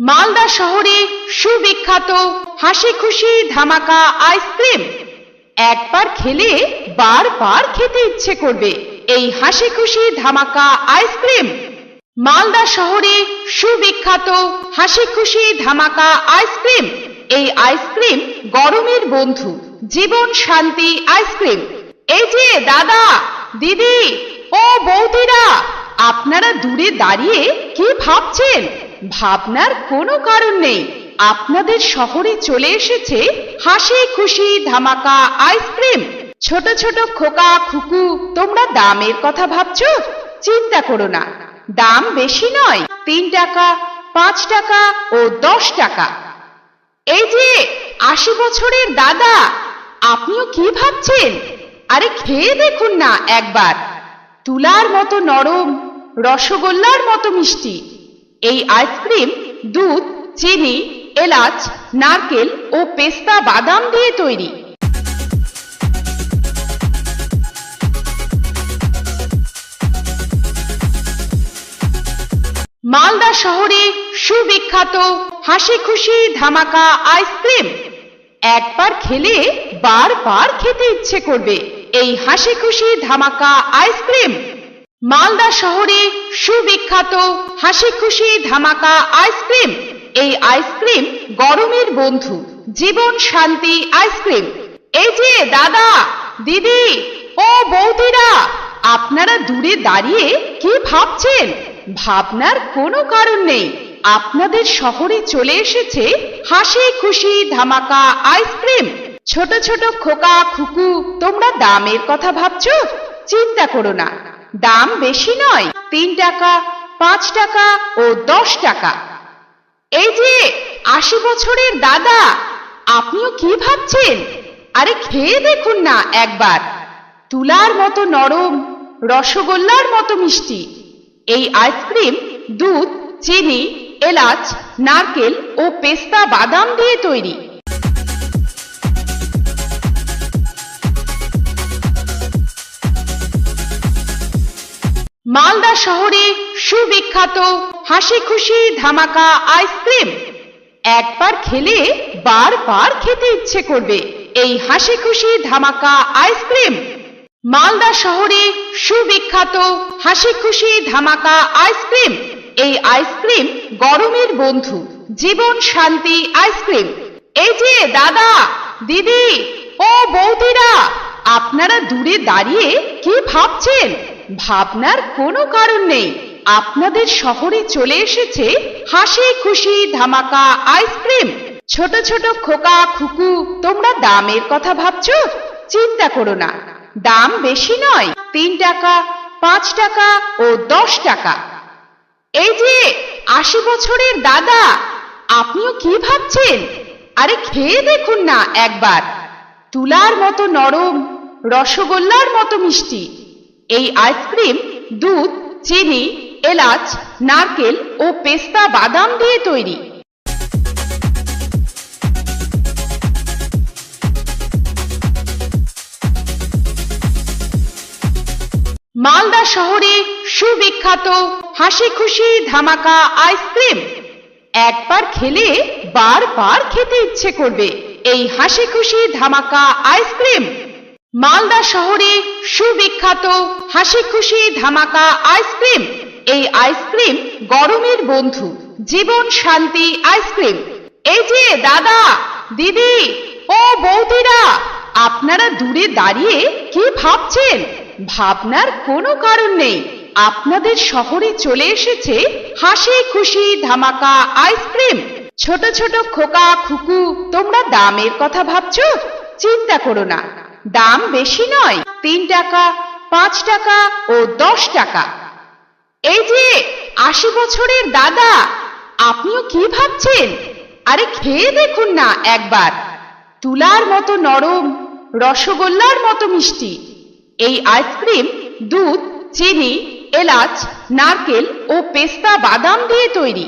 মালদা শহরে সুবিখ্যাত হাসি খুশি ধামাকা আইসক্রিম। একবার খেলে বারবার খেতে ইচ্ছে করবে এই হাসি খুশি ধামাকা আইসক্রিম। মালদা শহরে সুবিখ্যাত হাসি খুশি ধামাকা আইসক্রিম। এই আইসক্রিম গরমের বন্ধু, জীবন শান্তি আইসক্রিম। এই যে দাদা, দিদি ও বৌদিরা, আপনারা দূরে দাঁড়িয়ে কি ভাবছেন? ভাবনার কোনো কারণ নেই। আপনাদের শহরে চলে এসেছে হাসি খুশি ধামাকা আইসক্রিম। ছোট ছোট খোকা খুকু, তোমরা দামের কথা ভাবছো? চিন্তা করো না, দাম বেশি নয়, 3 টাকা, 5 টাকা ও 10 টাকা। এই যে 80 বছরের দাদা, আপনিও কি ভাবছেন? আরে খেয়ে দেখুন না একবার। তুলার মতো নরম, রসগোল্লার মতো মিষ্টি। এই আইসক্রিম দুধ, চিনি, এলাচ, নারকেল ও পেস্তা বাদাম দিয়ে তৈরি। মালদা শহরে সুবিখ্যাত হাসি খুশি ধামাকা আইসক্রিম। একবার খেলে বারবার খেতে ইচ্ছে করবে এই হাসি খুশি ধামাকা আইসক্রিম। মালদা শহরে সুবিখ্যাত হাসি খুশি ধামাকা আইসক্রিম। এই আইসক্রিম গরমের বন্ধু, জীবন শান্তি আইসক্রিম। এই যে দাদা, দিদি ও বৌদিরা, আপনারা দূরে দাঁড়িয়ে কি ভাবছেন? ভাবনার কোনো কারণ নেই। আপনাদের শহরে চলে এসেছে হাসি খুশি ধামাকা আইসক্রিম। ছোট ছোট খোকা খুকু, তোমরা দামের কথা ভাবছো? চিন্তা করো না, দাম বেশি নয়, 3 টাকা, 5 টাকা ও 10 টাকা। এই যে 80 বছরের দাদা, আপনিও কি ভাবছেন? আরে খেয়ে দেখুন না একবার। তুলার মতো নরম, রসগোল্লার মতো মিষ্টি। এই আইসক্রিম দুধ, চিনি, এলাচ, নারকেল ও পেস্তা বাদাম দিয়ে তৈরি। মালদা শহরে সুবিখ্যাত হাসি খুশি ধামাকা আইসক্রিম। একবার খেলে বারবার খেতে ইচ্ছে করবে এই হাসি খুশি ধামাকা আইসক্রিম। মালদা শহরে সুবিখ্যাত হাসি খুশি ধামাকা আইসক্রিম। এই আইসক্রিম গরমের বন্ধু, জীবন শান্তি আইসক্রিম। এই যে দাদা, দিদি ও বৌদিরা, আপনারা দূরে দাঁড়িয়ে কি ভাবছেন? ভাবনার কোনো কারণ নেই। আপনাদের শহরে চলে এসেছে হাসি খুশি ধামাকা আইসক্রিম। ছোট ছোট খোকা খুকু, তোমরা দামের কথা ভাবছো? চিন্তা করো না, দাম বেশি নয়, 3 টাকা, 5 টাকা ও 10 টাকা। এই যে 80 বছরের দাদা, আপনিও কি ভাবছেন? আরে খেয়ে দেখুন না একবার। তুলার মতো নরম, রসগোল্লার মতো মিষ্টি। এই আইসক্রিম দুধ, চিনি, এলাচ, নারকেল ও পেস্তা বাদাম দিয়ে তৈরি। মালদা শহরে সুবিখ্যাত হাসি খুশি ধামাকা আইসক্রিম। একবার খেলে বারবার খেতে ইচ্ছে করবে এই হাসি খুশি ধামাকা আইসক্রিম। মালদা শহরে সুবিখ্যাত হাসি খুশি ধামাকা আইসক্রিম। এই আইসক্রিম গরমের বন্ধু, জীবন শান্তি আইসক্রিম। এই যে দাদা, দিদি ও বৌদিরা, আপনারা দূরে দাঁড়িয়ে কি ভাবছেন? ভাবনার কোনো কারণ নেই। আপনাদের শহরে চলে এসেছে হাসি খুশি ধামাকা আইসক্রিম। ছোট ছোট খোকা খুকু, তোমরা দামের কথা ভাবছো? চিন্তা করো না, দাম বেশি নয়, 3 টাকা, 5 টাকা ও 10 টাকা। এই যে 80 বছরের দাদা, আপনিও কি ভাবছেন? আরে খেয়ে দেখুন না একবার। তুলার মতো নরম, রসগোল্লার মতো মিষ্টি। এই আইসক্রিম দুধ, চিনি, এলাচ, নারকেল ও পেস্তা বাদাম দিয়ে তৈরি।